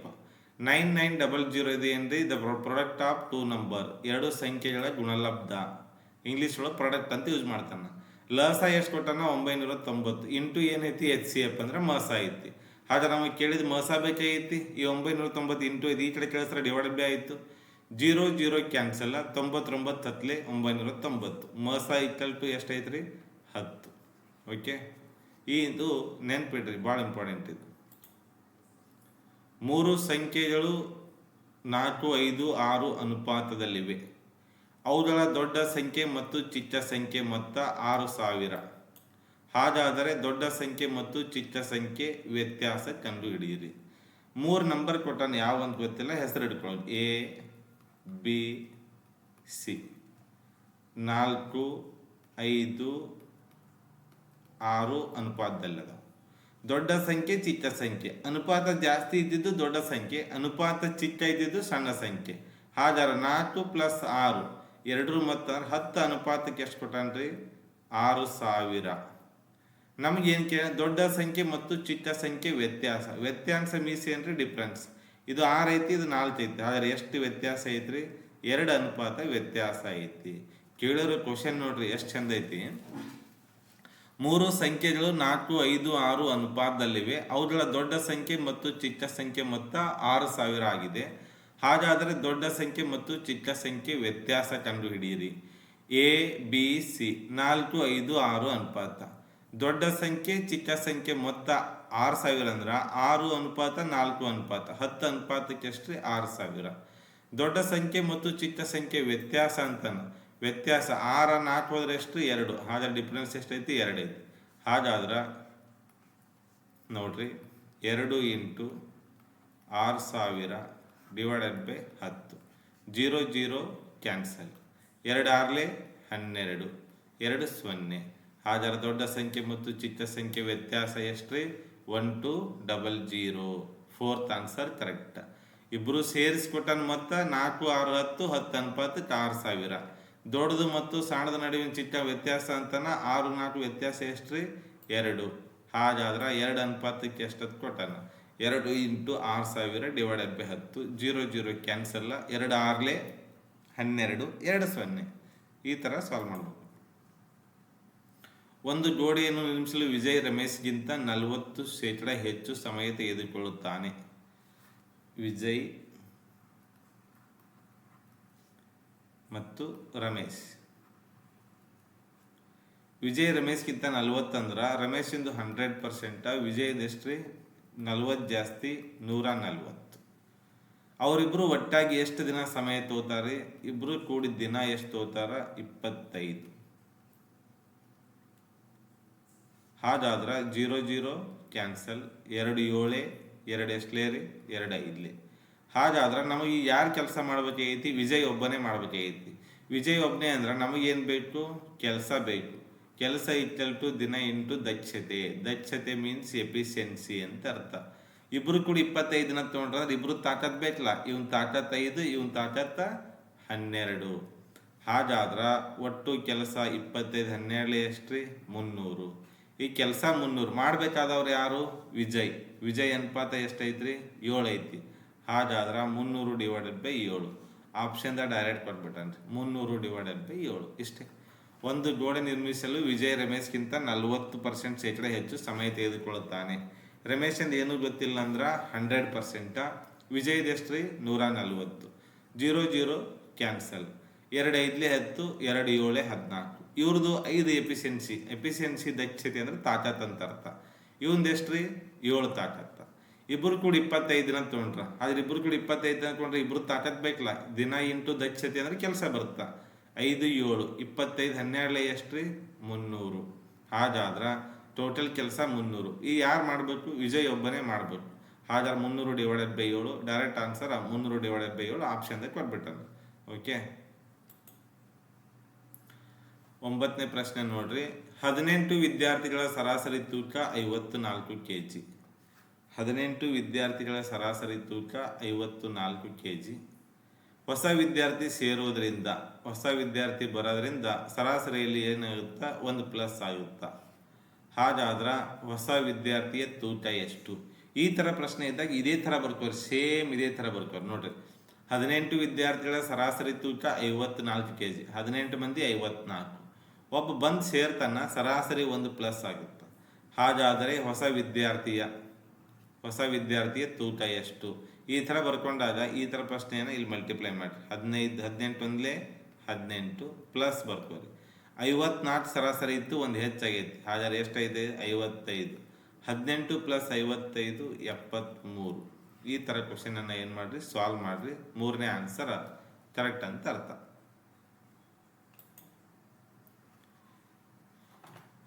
[SPEAKER 1] 9900 ಇದೆ ಏನ್ರಿ? The product of two number. ಎರಡು ಸಂಖ್ಯೆಗಳ ಗುಣಲಬ್ಧ. ಇಂಗ್ಲೀಷ್ ಒಳಗೆ ಪ್ರಾಡಕ್ಟ್ ಅಂತ ಯೂಸ್ ಮಾಡ್ತಾನೆ. ಲಸ ಎಷ್ಟು ಕೊಟ್ಟಾನ? 990 ಇಂಟು ಏನೈತಿ? HCF ಅಂದ್ರೆ ಮಸ ಐತಿ. ಹಾಗಾದ್ರೆ ನಮಗೆ ಕೇಳಿದ ಮಸ ಬೇಕಾಗೈತಿ. ಈ 990 ಇಂಟು ಇದು ಈ ಕಡೆ ಕೇಳಿಸ್ರೆ ಡಿವೈಡೆಡ್ ಬೈ ಆಯಿತು. 0 ಕ್ಯಾನ್ಸಲ್. 99 ಹತ್ಲೆ 990. ಮಸ ಈಕ್ವಲ್ ಟು ಎಷ್ಟೈತ್ರಿ? 10. ಓಕೆ, ಇದು ನೆನ್ಪಿಡ್ರಿ, ಭಾಳ ಇಂಪಾರ್ಟೆಂಟ್ ಇದು. ಮೂರು ಸಂಖ್ಯೆಗಳು 4, 5, 6 ಅನುಪಾತದಲ್ಲಿವೆ. ಅವುಗಳ ದೊಡ್ಡ ಸಂಖ್ಯೆ ಮತ್ತು ಚಿಕ್ಕ ಸಂಖ್ಯೆ ಮೊತ್ತ 6,000. ಹಾಗಾದರೆ ದೊಡ್ಡ ಸಂಖ್ಯೆ ಮತ್ತು ಚಿಕ್ಕ ಸಂಖ್ಯೆ ವ್ಯತ್ಯಾಸ ಕಂಡುಹಿಡಿಯಿರಿ. 3 ನಂಬರ್ ಕೊಟ್ಟಾನ, ಯಾವ ಅಂತ ಗೊತ್ತಿಲ್ಲ, ಹೆಸರು ಹಿಡ್ಕೊಳ್ಳೋದು. A, B, C. 4, 5, 6 ಅನುಪಾತದಲ್ಲದ. ದೊಡ್ಡ ಸಂಖ್ಯೆ ಚಿಕ್ಕ ಸಂಖ್ಯೆ. ಅನುಪಾತ ಜಾಸ್ತಿ ಇದ್ದಿದ್ದು ದೊಡ್ಡ ಸಂಖ್ಯೆ, ಅನುಪಾತ ಚಿಕ್ಕ ಇದ್ದಿದ್ದು ಸಣ್ಣ ಸಂಖ್ಯೆ. ಹಾಗಾದ್ರೆ 4 + 6 2 ಮತ್ತು 10 ಅನುಪಾತಕ್ಕೆ ಎಷ್ಟು ಕೊಟ್ಟಾನ್ರಿ? 6,000. ನಮಗೇನು ಕೇಳ? ದೊಡ್ಡ ಸಂಖ್ಯೆ ಮತ್ತು ಚಿಕ್ಕ ಸಂಖ್ಯೆ ವ್ಯತ್ಯಾಸ ಮೀನ್ಸ್ ಏನ್ರಿ? ಡಿಫ್ರೆನ್ಸ್. ಇದು 6 ಐತಿ, ಇದು 4 ಐತಿ. ಹಾಗಾದ್ರೆ ಎಷ್ಟು ವ್ಯತ್ಯಾಸ ಐತ್ರಿ? 2 ಅನುಪಾತ ವ್ಯತ್ಯಾಸ ಐತಿ. ಕೇಳಿರೋ ಕ್ವಶನ್ ನೋಡ್ರಿ ಎಷ್ಟು ಚಂದ ಐತಿ. ಮೂರು ಸಂಖ್ಯೆಗಳು 4, 5, 6 ಅನುಪಾತದಲ್ಲಿವೆ. ಅವುಗಳ ದೊಡ್ಡ ಸಂಖ್ಯೆ ಮತ್ತು ಚಿಕ್ಕ ಸಂಖ್ಯೆ ಮೊತ್ತ 6,000 ಆಗಿದೆ. ಹಾಗಾದರೆ ದೊಡ್ಡ ಸಂಖ್ಯೆ ಮತ್ತು ಚಿಕ್ಕ ಸಂಖ್ಯೆ ವ್ಯತ್ಯಾಸ ಕಂಡುಹಿಡಿಯಿರಿ. A, B, C 4, 5, 6 ಅನುಪಾತ. ದೊಡ್ಡ ಸಂಖ್ಯೆ ಚಿಕ್ಕ ಸಂಖ್ಯೆ ಮೊತ್ತ 6,000 ಅಂದ್ರೆ 6 ಅನುಪಾತ 4 ಅನುಪಾತ 10 ಅನುಪಾತಕ್ಕೆ ಎಷ್ಟು? 6,000. ದೊಡ್ಡ ಸಂಖ್ಯೆ ಮತ್ತು ಚಿಕ್ಕ ಸಂಖ್ಯೆ ವ್ಯತ್ಯಾಸ ಅಂತಾನ. ವ್ಯತ್ಯಾಸ 6 4 ಹೋದ್ರೆ ಎಷ್ಟು? 2. ಹಾಗಾದ್ರೆ ಡಿಫ್ರೆನ್ಸ್ ಎಷ್ಟೈತಿ? 2 ಐತಿ. ಹಾಗಾದ್ರೆ ನೋಡ್ರಿ, 2 ಇಂಟು 6,000 ಡಿವೈಡೆಡ್ ಬೈ 10. 0 ಕ್ಯಾನ್ಸಲ್. 2 6 12, 2 0. ಹಾಗಾದ್ರೆ ದೊಡ್ಡ ಸಂಖ್ಯೆ ಮತ್ತು ಚಿಕ್ಕ ಸಂಖ್ಯೆ ವ್ಯತ್ಯಾಸ ಎಷ್ಟ್ರಿ? 1200. Fourth answer correct. ಇಬ್ರು ಸೇರಿಸ್ಕೊಟ್ಟನ್ ಮೊತ್ತ 4, 6, 10 10 ಅನುಪಾತಕ್ಕೆ 6,000. ದೊಡ್ಡದು ಮತ್ತು ಸಣ್ಣದ ನಡುವಿನ ಚಿಕ್ಕ ವ್ಯತ್ಯಾಸ ಅಂತಾನ. 6 4 ವ್ಯತ್ಯಾಸ ಎಷ್ಟ್ರಿ? 2. ಹಾಗಾದ್ರೆ 2 ಅನುಪಾತಕ್ಕೆ ಎಷ್ಟತ್ತು ಕೊಟ್ಟಾನ? 2 ಇಂಟು 6,000 ಡಿವೈಡೆಡ್ ಬೈ 10. 0 ಕ್ಯಾನ್ಸಲ್. 2 6 12, 2 0. ಈ ಥರ ಸಾಲ್ವ್ ಮಾಡ್ಬೋದು. ಒಂದು ಜೋಡಿಯನ್ನು ನಿರ್ಮಿಸಲು ವಿಜಯ್ ರಮೇಶ್ಗಿಂತ 40% ಹೆಚ್ಚು ಸಮಯ ತೆಗೆದುಕೊಳ್ಳುತ್ತಾನೆ. ವಿಜಯ್ ಮತ್ತು ರಮೇಶ್. ವಿಜಯ್ ರಮೇಶ್ಗಿಂತ 40 ಅಂದ್ರೆ ರಮೇಶಿಂದು 100%, ವಿಜಯ್ ಎಷ್ಟ್ರಿ? 40 ಜಾಸ್ತಿ 140. ಅವರಿಬ್ಬರು ಒಟ್ಟಾಗಿ ಎಷ್ಟು ದಿನ ಸಮಯ ತಗೋತಾರೆ? ಇಬ್ಬರು ಕೂಡಿದ ದಿನ ಎಷ್ಟು ತಗೋತಾರ? 25. ಹಾಗಾದ್ರೆ 0 0 ಕ್ಯಾನ್ಸಲ್, 2 7 2 ಎಷ್ಟಲೇ ರೀ? 2 5. ಹಾಗಾದ್ರೆ ನಮಗೆ ಯಾರು ಕೆಲಸ ಮಾಡ್ಬೇಕಾಗೈತಿ? ವಿಜಯ್ ಒಬ್ಬನೇ ಮಾಡ್ಬೇಕಾಗೈತಿ. ವಿಜಯ್ ಒಬ್ಬನೇ ಅಂದ್ರೆ ನಮಗೇನು ಬೇಕು? ಕೆಲಸ ಬೇಕು. ಕೆಲಸ ಈಕ್ವಲ್ ಟು ದಿನ ಇಂಟು ದಕ್ಷತೆ. ದಕ್ಷತೆ ಮೀನ್ಸ್ ಎಫಿಷಿಯನ್ಸಿ ಅಂತ ಅರ್ಥ. ಇಬ್ರು ಕೂಡ 25 ದಿನ ತೊಗೊಂಡ್ರೆ ಇಬ್ರು ತಾಕತ್ ಬೇಕಲ್ಲ. ಇವನ್ ತಾಕತ್ 5, ಇವನ್ ತಾಕತ್ 12. ಹಾಗಾದ್ರೆ ಒಟ್ಟು ಕೆಲಸ 25 12 ಎಷ್ಟ್ರಿ? 300. ಈ ಕೆಲಸ 300 ಮಾಡ್ಬೇಕಾದವ್ರು ಯಾರು? ವಿಜಯ್. ವಿಜಯ್ ಅನುಪಾತ ಎಷ್ಟೈತ್ರಿ? 7 ಐತಿ. ಹಾಗಾದ್ರೆ 300 ಡಿವೈಡೆಡ್ ಬೈ 7. ಆಪ್ಷನ್ದಾಗ ಡೈರೆಕ್ಟ್ ಕೊಟ್ಬಿಟ್ಟನ್ರಿ. 300 ಡಿವೈಡೆಡ್ ಬೈ 7 ಇಷ್ಟೇ. ಒಂದು ಗೋಡೆ ನಿರ್ಮಿಸಲು ವಿಜಯ್ ರಮೇಶ್ಗಿಂತ 40% ಶೇಕಡ ಹೆಚ್ಚು ಸಮಯ ತೆಗೆದುಕೊಳ್ಳುತ್ತಾನೆ. ರಮೇಶಂದು ಏನೂ ಗೊತ್ತಿಲ್ಲ ಅಂದ್ರೆ 100%. ವಿಜಯ್ದು ಎಷ್ಟು ರೀ? 140. 0 0 ಕ್ಯಾನ್ಸಲ್, 2 5 10, 2 7 14. ಇವ್ರದ್ದು 5 ಎಫಿಷಿಯನ್ಸಿ ದಕ್ಷತೆ ಅಂದ್ರೆ ತಾಕತ್ ಅಂತ ಅರ್ಥ. ಇವಂದು ಎಷ್ಟು ರೀ? 7 ತಾಕತ್ತ. ಇಬ್ಬರು ಕೂಡ 25 ದಿನ ತೊಗೊಂಡ್ರ. ಆದ್ರೆ ಇಬ್ಬರು ಕೂಡ 25 ದಿನ ತೊಗೊಂಡ್ರೆ ಇಬ್ರು ತಾಕತ್ ಬೇಕಲ್ಲ. ದಿನ ಇಂಟು ದಕ್ಷತೆ ಅಂದ್ರೆ ಕೆಲಸ ಬರುತ್ತಾ? 5 7 25 12 ಎಷ್ಟು ರೀ? 300. ಹಾಗಾದ್ರೆ ಟೋಟಲ್ ಕೆಲಸ 300. ಈ ಯಾರು ಮಾಡಬೇಕು? ವಿಜಯ್ ಒಬ್ಬನೇ ಮಾಡಬೇಕು. ಹಾಗಾದ್ರೆ 300 divided by 7. Direct answer 300 divided by 7 ಆಪ್ಷನ್ದಾಗ ಕೊಟ್ಬಿಟ್ಟಾನೆ. ಓಕೆ. 9ನೇ ಪ್ರಶ್ನೆ ನೋಡ್ರಿ. 18 ವಿದ್ಯಾರ್ಥಿಗಳ ಸರಾಸರಿ ತೂಕ 54 kg. 18 ವಿದ್ಯಾರ್ಥಿಗಳ ಸರಾಸರಿ ತೂಕ 54 kg. ಹೊಸ ವಿದ್ಯಾರ್ಥಿ ಸೇರೋದ್ರಿಂದ, ಹೊಸ ವಿದ್ಯಾರ್ಥಿ ಬರೋದ್ರಿಂದ ಸರಾಸರಿಯಲ್ಲಿ ಏನಾಗುತ್ತಾ? 1 ಪ್ಲಸ್ ಆಗುತ್ತಾ? ಹಾಗಾದ್ರೆ ಹೊಸ ವಿದ್ಯಾರ್ಥಿಯ ತೂಕ ಎಷ್ಟು? ಈ ಥರ ಪ್ರಶ್ನೆ ಇದ್ದಾಗ ಇದೇ ಥರ ಬರ್ಕೋರಿ. ಸೇಮ್ ಇದೇ ಥರ ಬರ್ಕೋರಿ ನೋಡ್ರಿ. 18 ವಿದ್ಯಾರ್ಥಿಗಳ ಸರಾಸರಿ ತೂಕ 54 kg. 18 ಮಂದಿ 54. ಒಬ್ಬ ಬಂದು ಸೇರ್ತಾನ, ಸರಾಸರಿ 1 ಪ್ಲಸ್ ಆಗುತ್ತೆ. ಹಾಗಾದರೆ ಹೊಸ ವಿದ್ಯಾರ್ಥಿಯ ತೂಕ ಎಷ್ಟು? ಈ ಥರ ಬರ್ಕೊಂಡಾಗ ಈ ಥರ ಪ್ರಶ್ನೆಯನ್ನು ಇಲ್ಲಿ ಮಲ್ಟಿಪ್ಲೈ ಮಾಡಿ. 15 18 ಒಂದ್ಲೆ 18 ಪ್ಲಸ್ ಬರ್ಕೋರಿ. 54 ಸರಾಸರಿ ಇತ್ತು, ಒಂದು ಹೆಚ್ಚಾಗೈತಿ. ಹಾಗಾದ್ರೆ ಎಷ್ಟೈತೆ? 55. 18 ಪ್ಲಸ್ 55 73. ಈ ಥರ ಕ್ವಶನನ್ನು ಏನು ಮಾಡಿರಿ? ಸಾಲ್ವ್ ಮಾಡಿರಿ. 3ನೇ ಆನ್ಸರ್ ಕರೆಕ್ಟ್ ಅಂತ ಅರ್ಥ.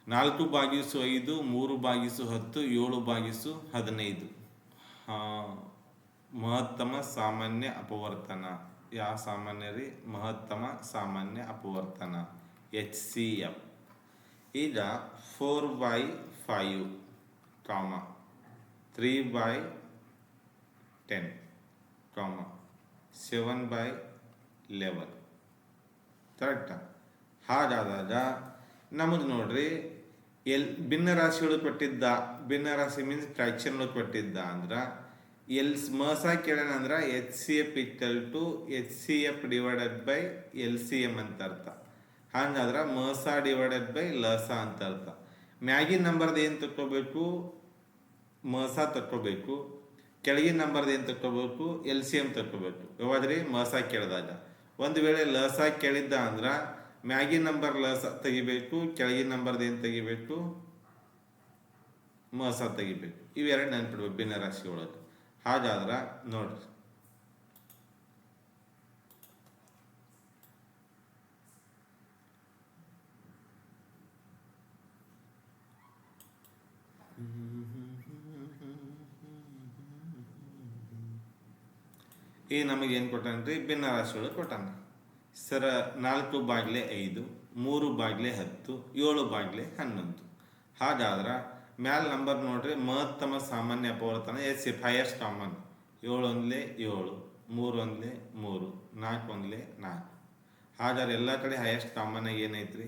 [SPEAKER 1] 4/5, 3/10, 7/15. ಮಹತ್ತಮ ಸಾಮಾನ್ಯ ಅಪವರ್ತನ. ಯಾವ ಸಾಮಾನ್ಯ ರೀ? ಮಹತ್ತಮ ಸಾಮಾನ್ಯ ಅಪವರ್ತನ, HCF. ಈಗ 4/5, 3/10, 7/11. ಕರೆಕ್ಟಾ? ಹಾಗಾದಾಗ ನಮಗೆ ನೋಡ್ರಿ, ಭಿನ್ನರಾಶಿಗಳು ಕೊಟ್ಟಿದ್ದ, ಭಿನ್ನರಾಶಿ ಮೀನ್ಸ್ ಫ್ರ್ಯಾಕ್ಷನ್ಗಳು ಕೊಟ್ಟಿದ್ದ ಅಂದ್ರೆ ಮಸ ಕೇಳೋಣ ಅಂದ್ರೆ HCF = HCF divided by LCM ಅಂತ ಅರ್ಥ. ಹಾಗಾದ್ರೆ ಮಸ ಡಿವೈಡೆಡ್ ಬೈ ಲಸ ಅಂತ ಅರ್ಥ. ಮ್ಯಾಗಿನ ನಂಬರ್ದು ಏನು ತಕ್ಕೋಬೇಕು? ಮಸ ತಕ್ಕೋಬೇಕು. ಕೆಳಗಿನ ನಂಬರ್ದು ಏನು ತಕ್ಕೋಬೇಕು? LCM ತಕ್ಕೋಬೇಕು. ಯಾವಾದ್ರಿ? ಮಸ ಕೇಳಿದಾಗ. ಒಂದು ವೇಳೆ ಲಸ ಕೇಳಿದ್ದ ಅಂದ್ರೆ ಮ್ಯಾಗಿನ ನಂಬರ್ ಲಸ ತೆಗಿಬೇಕು, ಕೆಳಗಿನ ನಂಬರ್ದು ಏನು ತೆಗಿಬೇಕು? ಮಸ ತೆಗಿಬೇಕು. ಇವೆರಡು ನೆನ್ಪಿಡ್ಬೇಕು ಭಿನ್ನರಾಶಿ ಒಳಗೆ. ಹಾಗಾದ್ರೆ ನೋಡ್ರಿ, ಈ ನಮಗೇನು ಕೊಟ್ಟಾನ್ರಿ? ಭಿನ್ನರಾಶಿ ಒಳಗೆ ಕೊಟ್ಟಾನ. ಸರ 4/5, 3/10, 7/11. ಹಾಗಾದ್ರೆ ಮ್ಯಾಲ ನಂಬರ್ ನೋಡ್ರಿ, ಮಹತ್ತಮ ಸಾಮಾನ್ಯ ಅಪವರ್ತನ HCF ಹೈಯೆಸ್ಟ್ ಕಾಮನ್. 7 1 7, 3 1 3, 4 1 4. ಹಾಗಾದ್ರೆ ಎಲ್ಲ ಕಡೆ ಹೈಯೆಸ್ಟ್ ಕಾಮನ್ ಆಗಿ ಏನೈತ್ರಿ?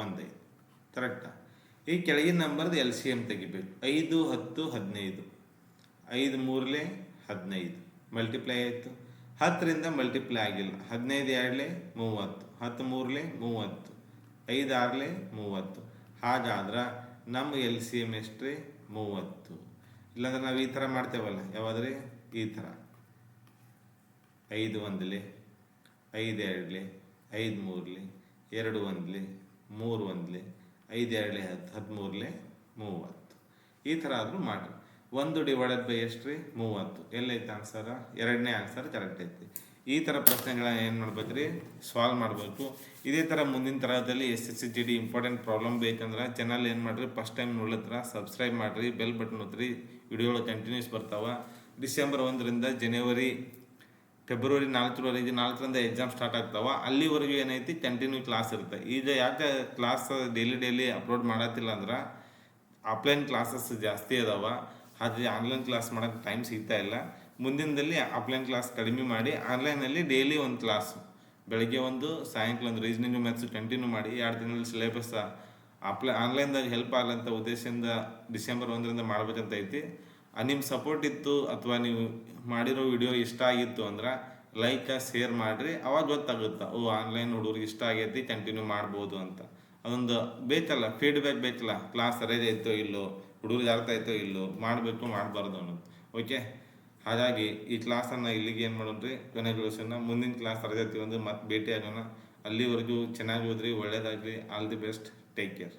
[SPEAKER 1] 1 ಐತಿ. ಕರೆಕ್ಟಾ? ಈ ಕೆಳಗಿನ ನಂಬರ್ದು LCM ತೆಗಿಬೇಕು. 5 10 15. 5 3 15 ಮಲ್ಟಿಪ್ಲೈ ಆಯಿತು. 10ರಿಂದ ಮಲ್ಟಿಪ್ಲೈ ಆಗಿಲ್ಲ. 15 2 30, 10 3 30, 5 6 30. ಹಾಗಾದ್ರೆ ನಮ್ಮ LCM ಎಷ್ಟ್ರಿ? 30. ಇಲ್ಲಾಂದ್ರೆ ನಾವು ಈ ಥರ ಮಾಡ್ತೇವಲ್ಲ, ಯಾವಾದ್ರಿ? ಈ ಥರ 5 1, 5 2, 5 3, 2 1, 3 1, 5 2 10, 13 30. ಈ ಥರ ಆದರೂ ಮಾಡಿ. 1 ಡಿವೈಡೆಡ್ ಬೈ ಎಷ್ಟು ರೀ 30. ಎಲ್ಲೈತೆ ಆನ್ಸರ? ಎರಡನೇ ಆನ್ಸರ್ ಕರೆಕ್ಟ್ ಐತಿ. ಈ ಥರ ಪ್ರಶ್ನೆಗಳನ್ನ ಏನು ಮಾಡ್ಬೇಕು ರೀ, ಸಾಲ್ವ್ ಮಾಡಬೇಕು. ಇದೇ ಥರ ಮುಂದಿನ ತರಹದಲ್ಲಿ SSC GD ಇಂಪಾರ್ಟೆಂಟ್ ಪ್ರಾಬ್ಲಮ್ ಬೇಕಂದ್ರೆ ಚಾನಲ್ ಏನು ಮಾಡಿರಿ, ಫಸ್ಟ್ ಟೈಮ್ ನೋಡ್ಲತ್ರ ಸಬ್ಸ್ಕ್ರೈಬ್ ಮಾಡಿರಿ, ಬೆಲ್ ಬಟನ್ ಒತ್ತಿರಿ, ವಿಡಿಯೋಗಳು ಕಂಟಿನ್ಯೂಸ್ ಬರ್ತಾವೆ. ಡಿಸೆಂಬರ್ 1ರಿಂದ ಫೆಬ್ರವರಿ 4ರಿಂದ ಎಕ್ಸಾಮ್ ಸ್ಟಾರ್ಟ್ ಆಗ್ತಾವೆ. ಅಲ್ಲಿವರೆಗೂ ಏನೈತಿ ಕಂಟಿನ್ಯೂ ಕ್ಲಾಸ್ ಇರುತ್ತೆ. ಈಗ ಯಾಕೆ ಕ್ಲಾಸ್ ಡೈಲಿ ಅಪ್ಲೋಡ್ ಮಾಡತ್ತಿಲ್ಲ ಅಂದ್ರೆ ಆಫ್ಲೈನ್ ಕ್ಲಾಸಸ್ ಜಾಸ್ತಿ ಅದಾವ, ಹಾಗೆ ಆನ್ಲೈನ್ ಕ್ಲಾಸ್ ಮಾಡೋಕ್ಕೆ ಟೈಮ್ ಸಿಗ್ತಾ ಇಲ್ಲ. ಮುಂದಿನದಲ್ಲಿ ಆಫ್ಲೈನ್ ಕ್ಲಾಸ್ ಕಡಿಮೆ ಮಾಡಿ ಆನ್ಲೈನಲ್ಲಿ ಡೈಲಿ ಒಂದು ಕ್ಲಾಸ್, ಬೆಳಗ್ಗೆ ಒಂದು ಸಾಯಂಕಾಲ ಒಂದು ರೀಸನಿಂಗ್ ಮ್ಯಾಥ್ಸ್ ಕಂಟಿನ್ಯೂ ಮಾಡಿ 2 ದಿನದಲ್ಲಿ ಸಿಲೆಬಸ್ ಆನ್ಲೈನ್ದಾಗ ಹೆಲ್ಪ್ ಆಗಲಂತ ಉದ್ದೇಶದಿಂದ ಡಿಸೆಂಬರ್ 1ರಿಂದ ಮಾಡ್ಬೇಕಂತ ಐತಿ. ನಿಮ್ಮ ಸಪೋರ್ಟ್ ಇತ್ತು ಅಥವಾ ನೀವು ಮಾಡಿರೋ ವಿಡಿಯೋ ಇಷ್ಟ ಆಗಿತ್ತು ಅಂದ್ರೆ ಲೈಕ್ ಶೇರ್ ಮಾಡಿರಿ, ಅವಾಗ ಗೊತ್ತಾಗುತ್ತೆ ಆನ್ಲೈನ್ ಹುಡುಗರಿಗೆ ಇಷ್ಟ ಆಗೈತಿ ಕಂಟಿನ್ಯೂ ಮಾಡ್ಬೋದು ಅಂತ. ಅದೊಂದು ಬೇಕಲ್ಲ, ಫೀಡ್ಬ್ಯಾಕ್ ಬೇಕಲ್ಲ, ಕ್ಲಾಸ್ ಸರಿಯಾಗಿ ಆಯ್ತೋ ಇಲ್ಲೋ, ಹುಡುಗರಿಗೆ ಅರ್ಥ ಆಯ್ತೋ ಇಲ್ಲೋ, ಮಾಡಬೇಕು ಮಾಡಬಾರ್ದು ಅನ್ನೋದು. ಓಕೆ, ಹಾಗಾಗಿ ಈ ಕ್ಲಾಸನ್ನು ಇಲ್ಲಿಗೆ ಏನು ಮಾಡೋಣ್ರಿ ಕೊನೆಗೊಳಿಸೋಣ. ಮುಂದಿನ ಕ್ಲಾಸ್ ತರಗತಿ ಒಂದು ಮತ್ತೆ ಭೇಟಿ ಆಗೋಣ. ಅಲ್ಲಿವರೆಗೂ ಚೆನ್ನಾಗಿ ಓದ್ರಿ, ಒಳ್ಳೇದಾಗಲಿ. All the best, take care.